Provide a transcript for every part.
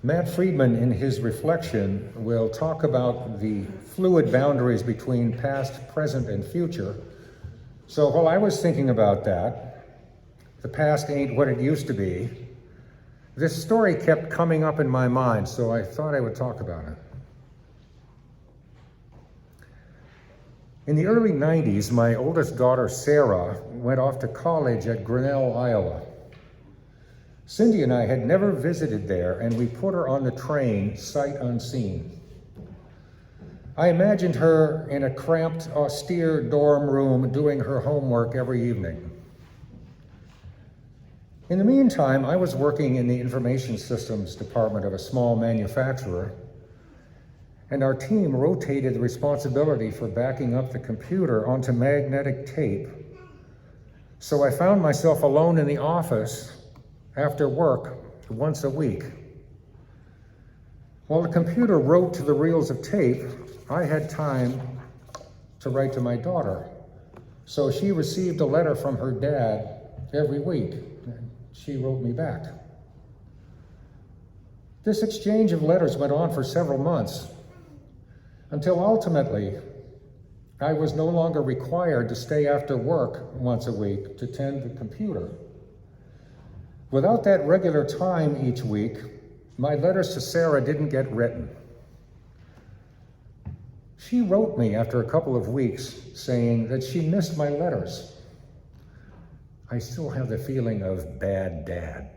Matt Friedman, in his reflection, will talk about the fluid boundaries between past, present, and future. So while I was thinking about that, the past ain't what it used to be, this story kept coming up in my mind, so I thought I would talk about it. In the early 90s, my oldest daughter, Sarah, went off to college at Grinnell, Iowa. Cindy and I had never visited there, and we put her on the train sight unseen. I imagined her in a cramped, austere dorm room doing her homework every evening. In the meantime, I was working in the information systems department of a small manufacturer, and our team rotated the responsibility for backing up the computer onto magnetic tape. So I found myself alone in the office after work once a week. While the computer wrote to the reels of tape, I had time to write to my daughter. So she received a letter from her dad every week, and she wrote me back. This exchange of letters went on for several months, until ultimately, I was no longer required to stay after work once a week to tend the computer. Without that regular time each week, my letters to Sarah didn't get written. She wrote me after a couple of weeks saying that she missed my letters. I still have the feeling of bad dad.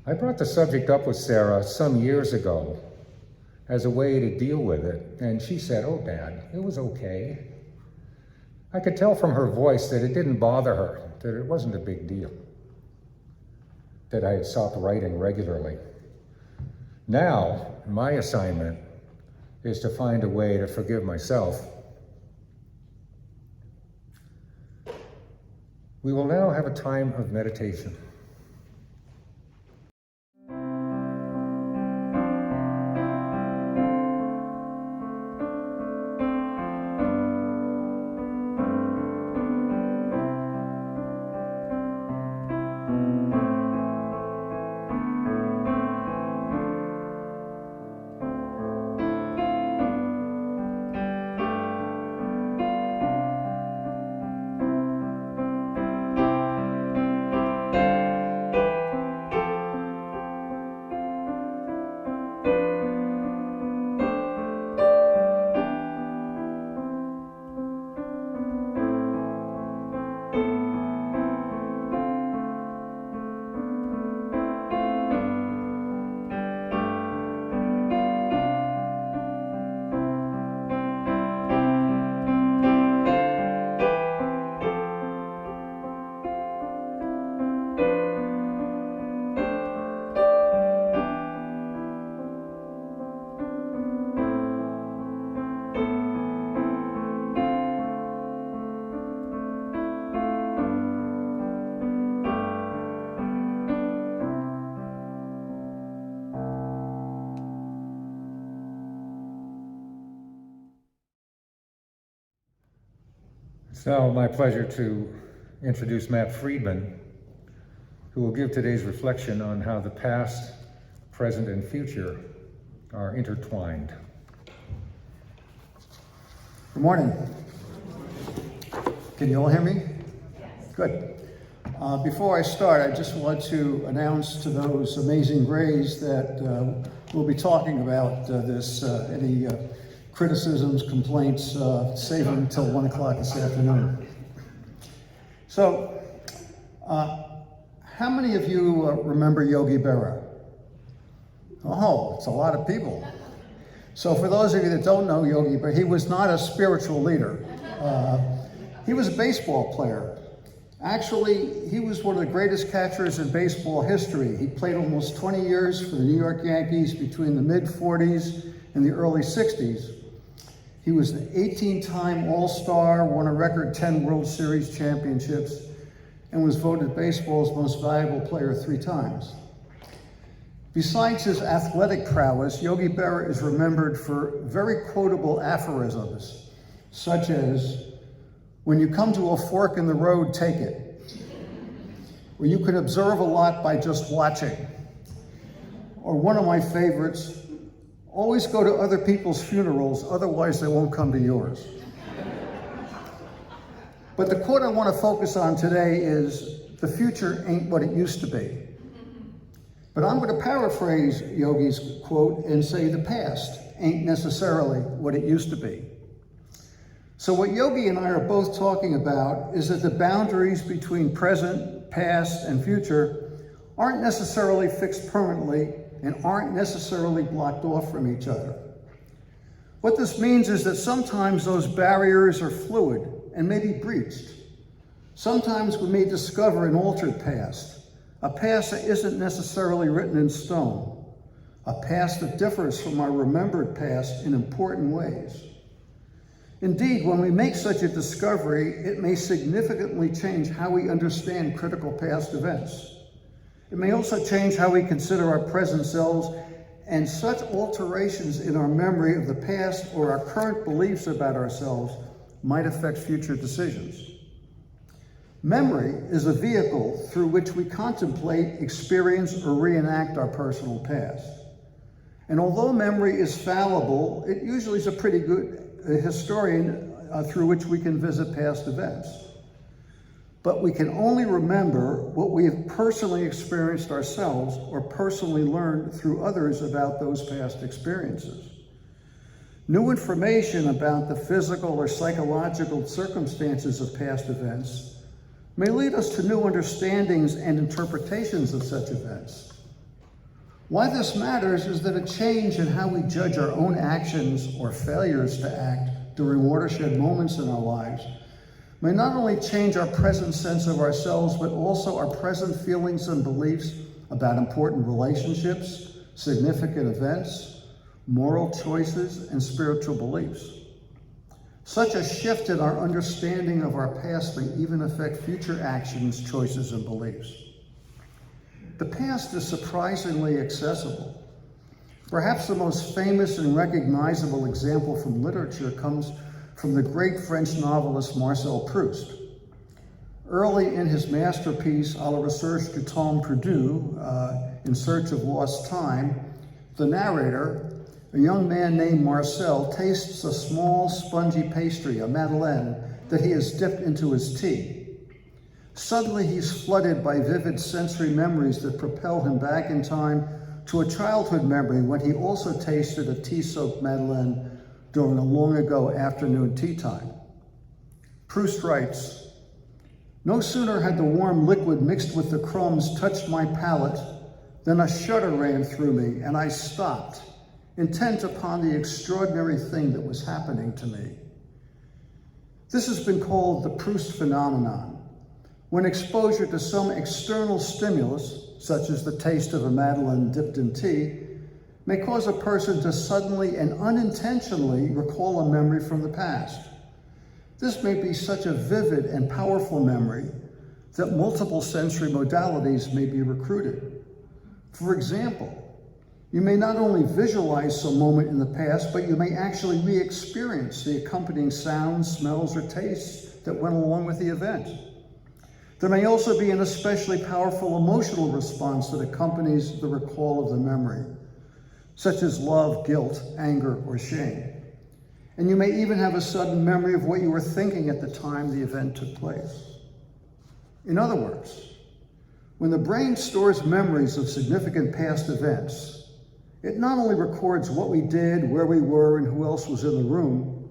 I brought the subject up with Sarah some years ago as a way to deal with it, and she said, "Oh, Dad, it was okay." I could tell from her voice that it didn't bother her, that it wasn't a big deal, that I had stopped writing regularly. Now, my assignment is to find a way to forgive myself. We will now have a time of meditation. It's now my pleasure to introduce Matt Friedman, who will give today's reflection on how the past, present, and future are intertwined. Good morning. Can you all hear me? Yes. Good. Before I start, I just want to announce to those amazing grays that we'll be talking about any criticisms, complaints, save them until 1 o'clock this afternoon. So, how many of you remember Yogi Berra? Oh, it's a lot of people. So for those of you that don't know Yogi Berra, he was not a spiritual leader. He was a baseball player. Actually, he was one of the greatest catchers in baseball history. He played almost 20 years for the New York Yankees between the mid-40s and the early 60s. He was an 18-time All-Star, won a record 10 World Series championships, and was voted baseball's most valuable player 3 times. Besides his athletic prowess, Yogi Berra is remembered for very quotable aphorisms, such as, "When you come to a fork in the road, take it," or "You can observe a lot by just watching," or one of my favorites, always go to other people's funerals, otherwise they won't come to yours. But the quote I want to focus on today is, "The future ain't what it used to be." But I'm going to paraphrase Yogi's quote and say the past ain't necessarily what it used to be. So what Yogi and I are both talking about is that the boundaries between present, past, and future aren't necessarily fixed permanently and aren't necessarily blocked off from each other. What this means is that sometimes those barriers are fluid and may be breached. Sometimes we may discover an altered past, a past that isn't necessarily written in stone, a past that differs from our remembered past in important ways. Indeed, when we make such a discovery, it may significantly change how we understand critical past events. It may also change how we consider our present selves, and such alterations in our memory of the past or our current beliefs about ourselves might affect future decisions. Memory is a vehicle through which we contemplate, experience, or reenact our personal past. And although memory is fallible, it usually is a pretty good historian through which we can visit past events. But we can only remember what we have personally experienced ourselves or personally learned through others about those past experiences. New information about the physical or psychological circumstances of past events may lead us to new understandings and interpretations of such events. Why this matters is that a change in how we judge our own actions or failures to act during watershed moments in our lives may not only change our present sense of ourselves, but also our present feelings and beliefs about important relationships, significant events, moral choices, and spiritual beliefs. Such a shift in our understanding of our past may even affect future actions, choices, and beliefs. The past is surprisingly accessible. Perhaps the most famous and recognizable example from literature comes from the great French novelist Marcel Proust. Early in his masterpiece, À la recherche du temps perdu, In Search of Lost Time, the narrator, a young man named Marcel, tastes a small spongy pastry, a madeleine, that he has dipped into his tea. Suddenly he's flooded by vivid sensory memories that propel him back in time to a childhood memory when he also tasted a tea-soaked madeleine during a long ago afternoon tea time. Proust writes, "No sooner had the warm liquid mixed with the crumbs touched my palate than a shudder ran through me and I stopped, intent upon the extraordinary thing that was happening to me." This has been called the Proust phenomenon, when exposure to some external stimulus, such as the taste of a madeleine dipped in tea, may cause a person to suddenly and unintentionally recall a memory from the past. This may be such a vivid and powerful memory that multiple sensory modalities may be recruited. For example, you may not only visualize some moment in the past, but you may actually re-experience the accompanying sounds, smells, or tastes that went along with the event. There may also be an especially powerful emotional response that accompanies the recall of the memory, such as love, guilt, anger, or shame. And you may even have a sudden memory of what you were thinking at the time the event took place. In other words, when the brain stores memories of significant past events, it not only records what we did, where we were, and who else was in the room,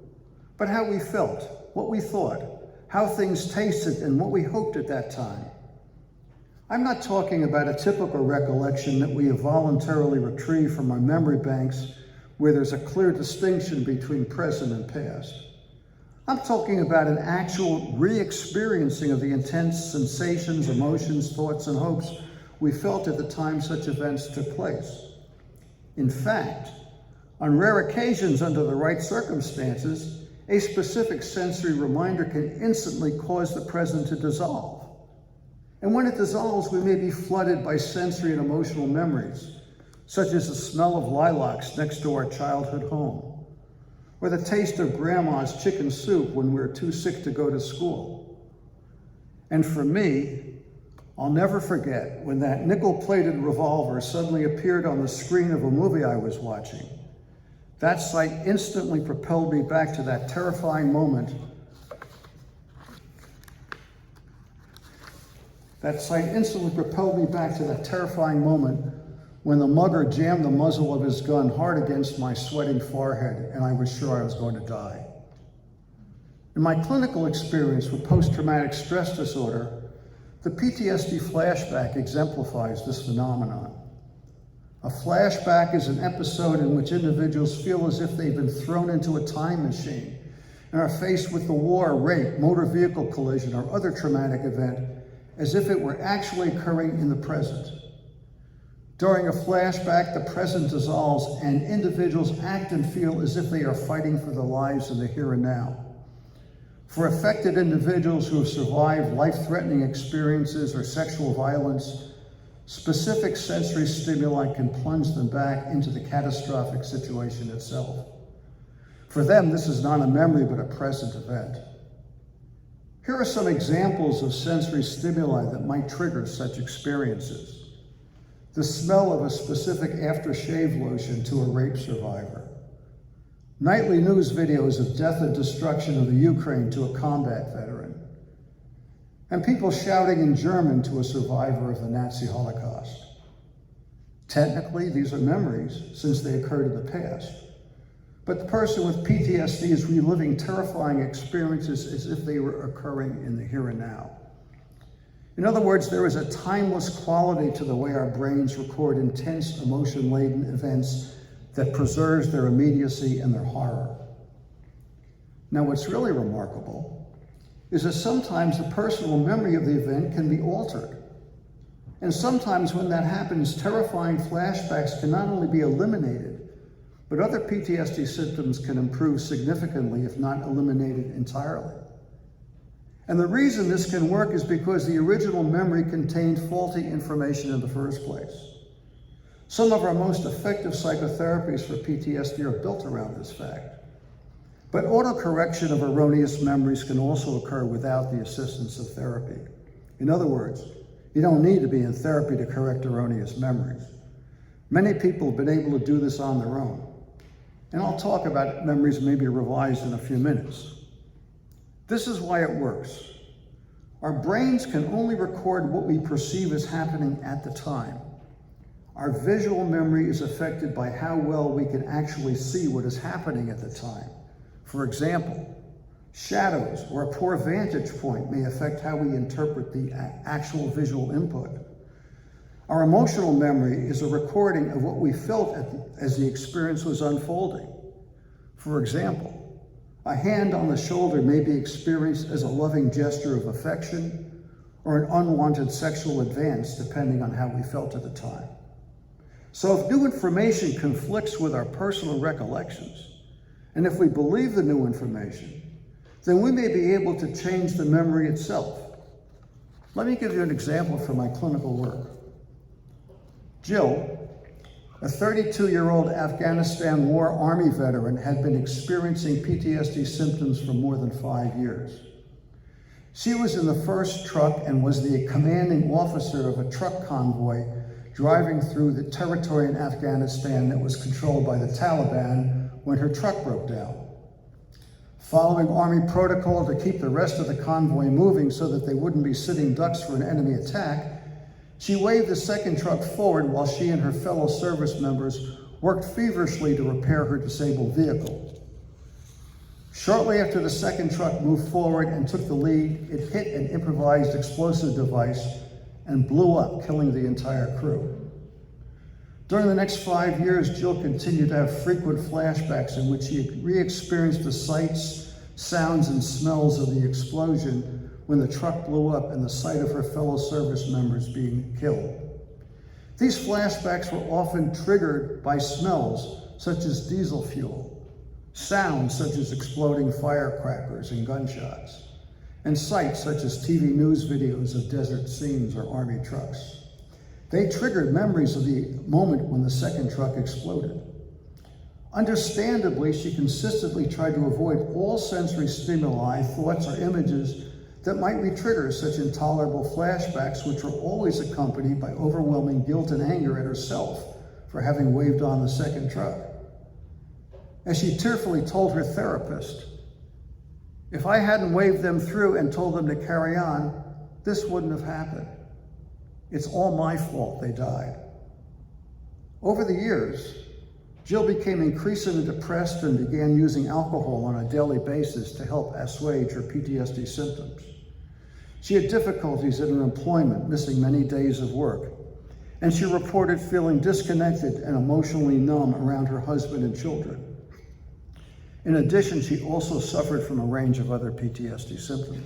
but how we felt, what we thought, how things tasted, and what we hoped at that time. I'm not talking about a typical recollection that we have voluntarily retrieved from our memory banks where there's a clear distinction between present and past. I'm talking about an actual re-experiencing of the intense sensations, emotions, thoughts, and hopes we felt at the time such events took place. In fact, on rare occasions under the right circumstances, a specific sensory reminder can instantly cause the present to dissolve. And when it dissolves, we may be flooded by sensory and emotional memories, such as the smell of lilacs next to our childhood home, or the taste of grandma's chicken soup when we were too sick to go to school. And for me, I'll never forget when that nickel-plated revolver suddenly appeared on the screen of a movie I was watching. That sight instantly propelled me back to that terrifying moment. When the mugger jammed the muzzle of his gun hard against my sweating forehead, and I was sure I was going to die. In my clinical experience with post-traumatic stress disorder, the PTSD flashback exemplifies this phenomenon. A flashback is an episode in which individuals feel as if they've been thrown into a time machine and are faced with the war, rape, motor vehicle collision, or other traumatic event as if it were actually occurring in the present. During a flashback, the present dissolves and individuals act and feel as if they are fighting for their lives in the here and now. For affected individuals who have survived life-threatening experiences or sexual violence, specific sensory stimuli can plunge them back into the catastrophic situation itself. For them, this is not a memory, but a present event. Here are some examples of sensory stimuli that might trigger such experiences. The smell of a specific aftershave lotion to a rape survivor. Nightly news videos of death and destruction of the Ukraine to a combat veteran. And people shouting in German to a survivor of the Nazi Holocaust. Technically, these are memories since they occurred in the past. But the person with PTSD is reliving terrifying experiences as if they were occurring in the here and now. In other words, there is a timeless quality to the way our brains record intense, emotion-laden events that preserves their immediacy and their horror. Now, what's really remarkable is that sometimes the personal memory of the event can be altered. And sometimes when that happens, terrifying flashbacks can not only be eliminated, but other PTSD symptoms can improve significantly, if not eliminated entirely. And the reason this can work is because the original memory contained faulty information in the first place. Some of our most effective psychotherapies for PTSD are built around this fact. But autocorrection of erroneous memories can also occur without the assistance of therapy. In other words, you don't need to be in therapy to correct erroneous memories. Many people have been able to do this on their own. And I'll talk about memories maybe revised in a few minutes. This is why it works. Our brains can only record what we perceive as happening at the time. Our visual memory is affected by how well we can actually see what is happening at the time. For example, shadows or a poor vantage point may affect how we interpret the actual visual input. Our emotional memory is a recording of what we felt as the experience was unfolding. For example, a hand on the shoulder may be experienced as a loving gesture of affection or an unwanted sexual advance, depending on how we felt at the time. So if new information conflicts with our personal recollections, and if we believe the new information, then we may be able to change the memory itself. Let me give you an example from my clinical work. Jill, a 32-year-old Afghanistan War Army veteran, had been experiencing PTSD symptoms for more than 5 years. She was in the first truck and was the commanding officer of a truck convoy driving through the territory in Afghanistan that was controlled by the Taliban when her truck broke down. Following Army protocol to keep the rest of the convoy moving so that they wouldn't be sitting ducks for an enemy attack, she waved the second truck forward while she and her fellow service members worked feverishly to repair her disabled vehicle. Shortly after the second truck moved forward and took the lead, it hit an improvised explosive device and blew up, killing the entire crew. During the next 5 years, Jill continued to have frequent flashbacks in which she re-experienced the sights, sounds, and smells of the explosion when the truck blew up and the sight of her fellow service members being killed. These flashbacks were often triggered by smells such as diesel fuel, sounds such as exploding firecrackers and gunshots, and sights such as TV news videos of desert scenes or army trucks. They triggered memories of the moment when the second truck exploded. Understandably, she consistently tried to avoid all sensory stimuli, thoughts, or images that might re-trigger such intolerable flashbacks, which were always accompanied by overwhelming guilt and anger at herself for having waved on the second truck. As she tearfully told her therapist, "If I hadn't waved them through and told them to carry on, this wouldn't have happened. It's all my fault they died." Over the years, Jill became increasingly depressed and began using alcohol on a daily basis to help assuage her PTSD symptoms. She had difficulties in her employment, missing many days of work, and she reported feeling disconnected and emotionally numb around her husband and children. In addition, she also suffered from a range of other PTSD symptoms.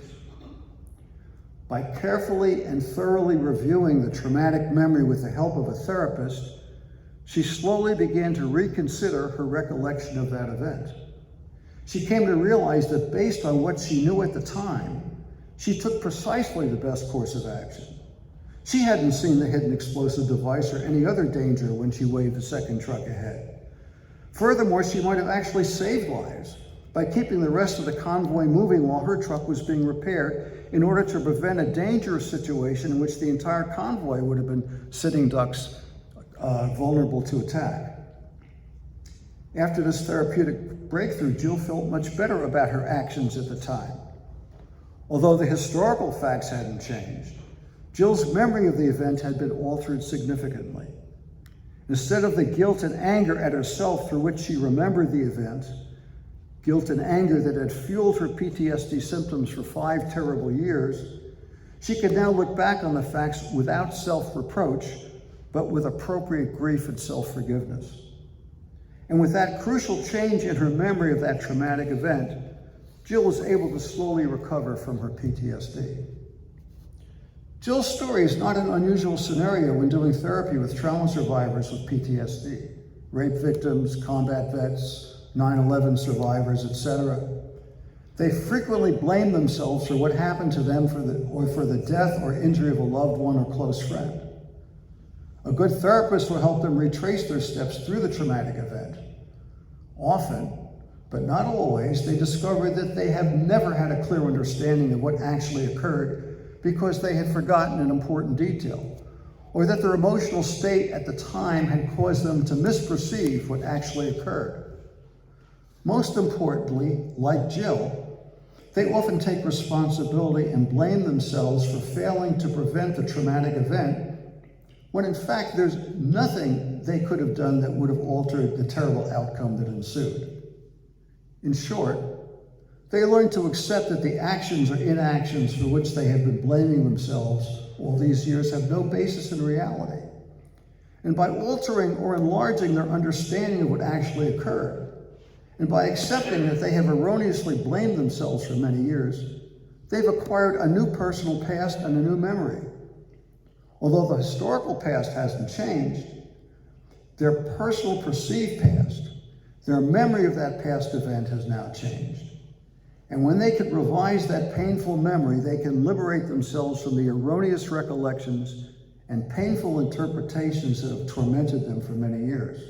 By carefully and thoroughly reviewing the traumatic memory with the help of a therapist, she slowly began to reconsider her recollection of that event. She came to realize that based on what she knew at the time, she took precisely the best course of action. She hadn't seen the hidden explosive device or any other danger when she waved the second truck ahead. Furthermore, she might have actually saved lives by keeping the rest of the convoy moving while her truck was being repaired in order to prevent a dangerous situation in which the entire convoy would have been sitting ducks, vulnerable to attack. After this therapeutic breakthrough, Jill felt much better about her actions at the time. Although the historical facts hadn't changed, Jill's memory of the event had been altered significantly. Instead of the guilt and anger at herself through which she remembered the event, guilt and anger that had fueled her PTSD symptoms for 5 terrible years, she could now look back on the facts without self-reproach, but with appropriate grief and self-forgiveness. And with that crucial change in her memory of that traumatic event, Jill was able to slowly recover from her PTSD. Jill's story is not an unusual scenario when doing therapy with trauma survivors with PTSD, rape victims, combat vets, 9/11 survivors, etc. They frequently blame themselves for what happened to them for the death or injury of a loved one or close friend. A good therapist will help them retrace their steps through the traumatic event. Often, but not always, they discover that they have never had a clear understanding of what actually occurred because they had forgotten an important detail, or that their emotional state at the time had caused them to misperceive what actually occurred. Most importantly, like Jill, they often take responsibility and blame themselves for failing to prevent the traumatic event, when in fact there's nothing they could have done that would have altered the terrible outcome that ensued. In short, they learn to accept that the actions or inactions for which they have been blaming themselves all these years have no basis in reality. And by altering or enlarging their understanding of what actually occurred, and by accepting that they have erroneously blamed themselves for many years, they've acquired a new personal past and a new memory. Although the historical past hasn't changed, their personal perceived past, their memory of that past event has now changed. And when they can revise that painful memory, they can liberate themselves from the erroneous recollections and painful interpretations that have tormented them for many years.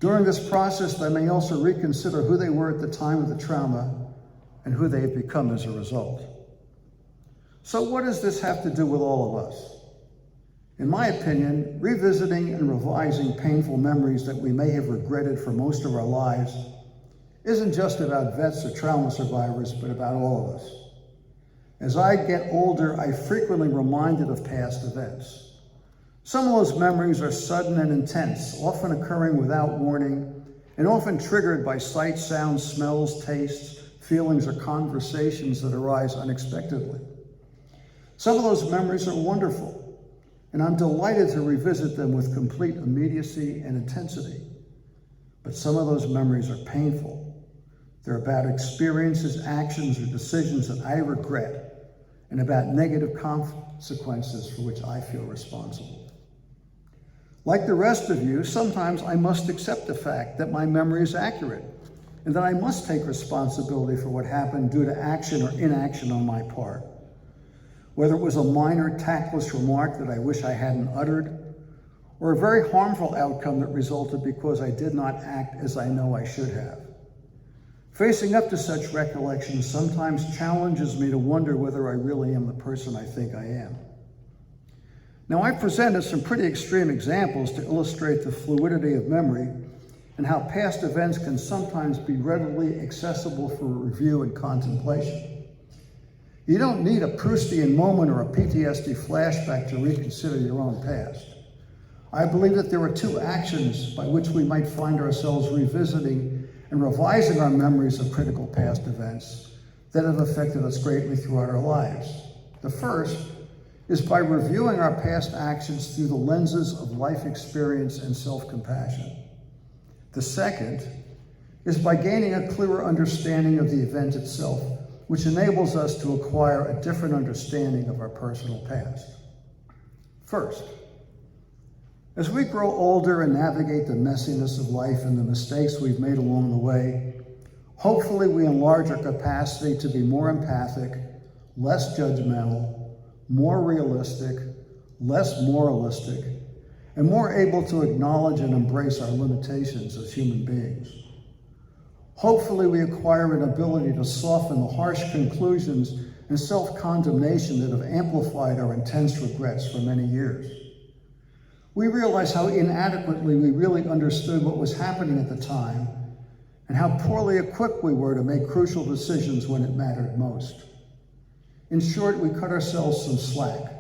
During this process, they may also reconsider who they were at the time of the trauma and who they have become as a result. So what does this have to do with all of us? In my opinion, revisiting and revising painful memories that we may have regretted for most of our lives isn't just about vets or trauma survivors, but about all of us. As I get older, I'm frequently reminded of past events. Some of those memories are sudden and intense, often occurring without warning, and often triggered by sights, sounds, smells, tastes, feelings, or conversations that arise unexpectedly. Some of those memories are wonderful, and I'm delighted to revisit them with complete immediacy and intensity. But some of those memories are painful. They're about experiences, actions, or decisions that I regret, and about negative consequences for which I feel responsible. Like the rest of you, sometimes I must accept the fact that my memory is accurate, and that I must take responsibility for what happened due to action or inaction on my part. Whether it was a minor tactless remark that I wish I hadn't uttered, or a very harmful outcome that resulted because I did not act as I know I should have. Facing up to such recollections sometimes challenges me to wonder whether I really am the person I think I am. Now, I presented some pretty extreme examples to illustrate the fluidity of memory and how past events can sometimes be readily accessible for review and contemplation. You don't need a Proustian moment or a PTSD flashback to reconsider your own past. I believe that there are two actions by which we might find ourselves revisiting and revising our memories of critical past events that have affected us greatly throughout our lives. The first is by reviewing our past actions through the lenses of life experience and self-compassion. The second is by gaining a clearer understanding of the event itself, which enables us to acquire a different understanding of our personal past. First, as we grow older and navigate the messiness of life and the mistakes we've made along the way, hopefully we enlarge our capacity to be more empathic, less judgmental, more realistic, less moralistic, and more able to acknowledge and embrace our limitations as human beings. Hopefully we acquire an ability to soften the harsh conclusions and self-condemnation that have amplified our intense regrets for many years. We realize how inadequately we really understood what was happening at the time and how poorly equipped we were to make crucial decisions when it mattered most. In short, we cut ourselves some slack.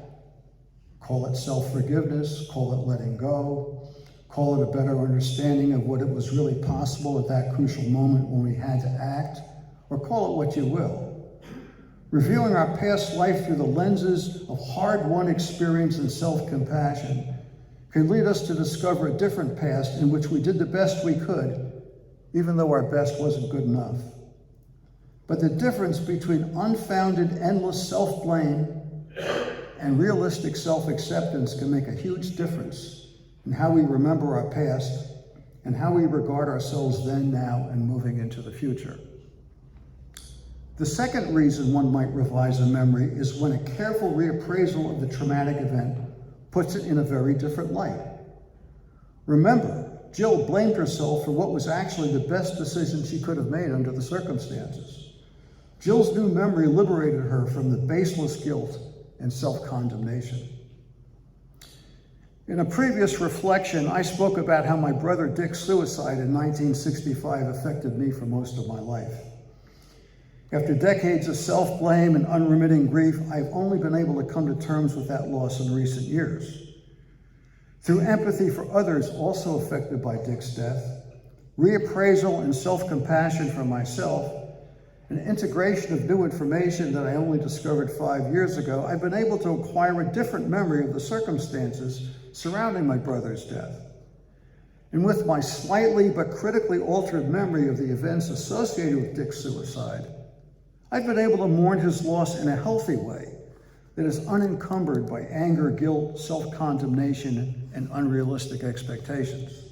Call it self-forgiveness, call it letting go, call it a better understanding of what it was really possible at that crucial moment when we had to act, or call it what you will. Reviewing our past life through the lenses of hard-won experience and self-compassion can lead us to discover a different past in which we did the best we could, even though our best wasn't good enough. But the difference between unfounded, endless self-blame and realistic self-acceptance can make a huge difference in how we remember our past and how we regard ourselves then, now, and moving into the future. The second reason one might revise a memory is when a careful reappraisal of the traumatic event puts it in a very different light. Remember, Jill blamed herself for what was actually the best decision she could have made under the circumstances. Jill's new memory liberated her from the baseless guilt and self-condemnation. In a previous reflection, I spoke about how my brother Dick's suicide in 1965 affected me for most of my life. After decades of self-blame and unremitting grief, I've only been able to come to terms with that loss in recent years. Through empathy for others also affected by Dick's death, reappraisal and self-compassion for myself, and integration of new information that I only discovered 5 years ago, I've been able to acquire a different memory of the circumstances surrounding my brother's death. And with my slightly but critically altered memory of the events associated with Dick's suicide, I've been able to mourn his loss in a healthy way that is unencumbered by anger, guilt, self-condemnation, and unrealistic expectations.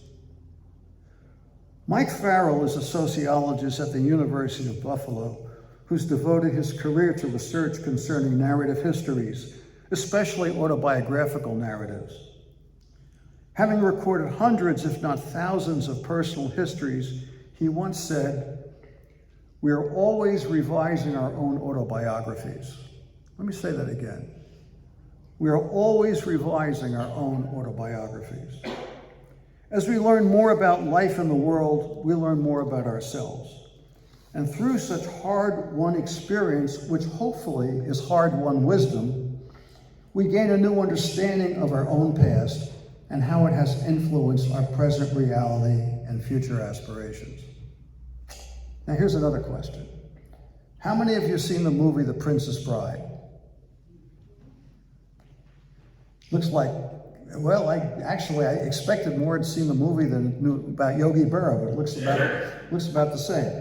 Mike Farrell is a sociologist at the University of Buffalo who's devoted his career to research concerning narrative histories, especially autobiographical narratives. Having recorded hundreds, if not thousands, of personal histories, he once said, "We are always revising our own autobiographies." Let me say that again. We are always revising our own autobiographies. As we learn more about life and the world, we learn more about ourselves. And through such hard-won experience, which hopefully is hard-won wisdom, we gain a new understanding of our own past and how it has influenced our present reality and future aspirations. Now here's another question. How many of you have seen the movie The Princess Bride? Looks like, well, I expected more to see the movie than knew about Yogi Berra, but it looks about the same.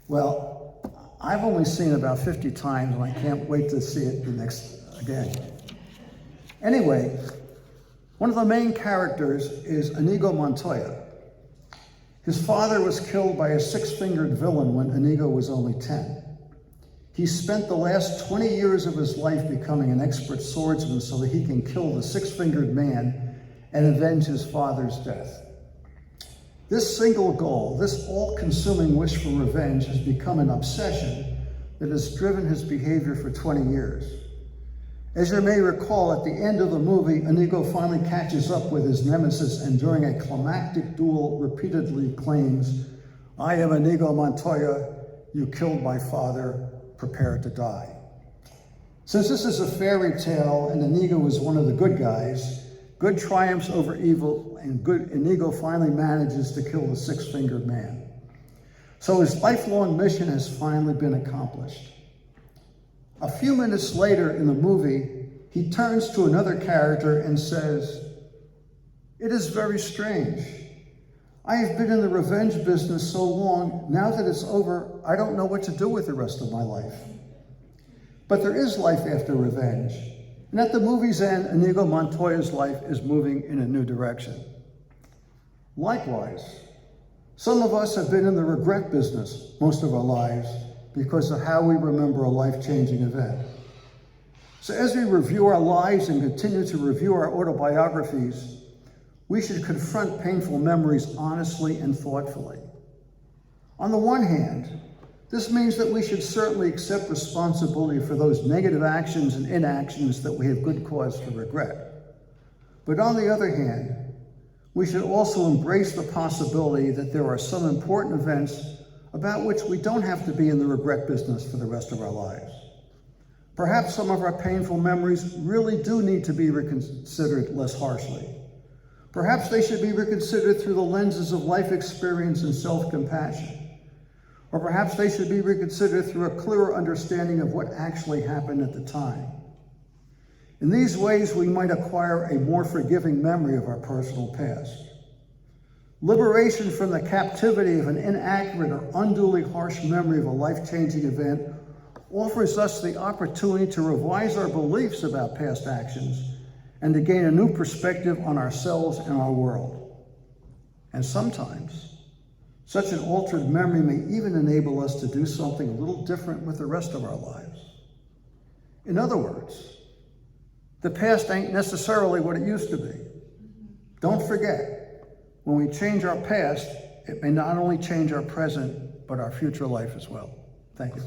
Well, I've only seen it about 50 times, and I can't wait to see it again. Anyway, one of the main characters is Inigo Montoya. His father was killed by a six-fingered villain when Inigo was only 10. He spent the last 20 years of his life becoming an expert swordsman so that he can kill the six-fingered man and avenge his father's death. This single goal, this all-consuming wish for revenge, has become an obsession that has driven his behavior for 20 years. As you may recall, at the end of the movie, Inigo finally catches up with his nemesis and during a climactic duel repeatedly claims, "I am Inigo Montoya, you killed my father, prepare to die." Since this is a fairy tale and Inigo is one of the good guys, good triumphs over evil and Inigo finally manages to kill the six-fingered man. So his lifelong mission has finally been accomplished. A few minutes later in the movie, he turns to another character and says, "It is very strange. I have been in the revenge business so long, now that it's over, I don't know what to do with the rest of my life." But there is life after revenge. And at the movie's end, Inigo Montoya's life is moving in a new direction. Likewise, some of us have been in the regret business most of our lives because of how we remember a life-changing event. So as we review our lives and continue to review our autobiographies, we should confront painful memories honestly and thoughtfully. On the one hand, this means that we should certainly accept responsibility for those negative actions and inactions that we have good cause to regret. But on the other hand, we should also embrace the possibility that there are some important events about which we don't have to be in the regret business for the rest of our lives. Perhaps some of our painful memories really do need to be reconsidered less harshly. Perhaps they should be reconsidered through the lenses of life experience and self-compassion. Or perhaps they should be reconsidered through a clearer understanding of what actually happened at the time. In these ways, we might acquire a more forgiving memory of our personal past. Liberation from the captivity of an inaccurate or unduly harsh memory of a life-changing event offers us the opportunity to revise our beliefs about past actions and to gain a new perspective on ourselves and our world. And sometimes, such an altered memory may even enable us to do something a little different with the rest of our lives. In other words, the past ain't necessarily what it used to be. Don't forget, when we change our past, it may not only change our present, but our future life as well. Thank you.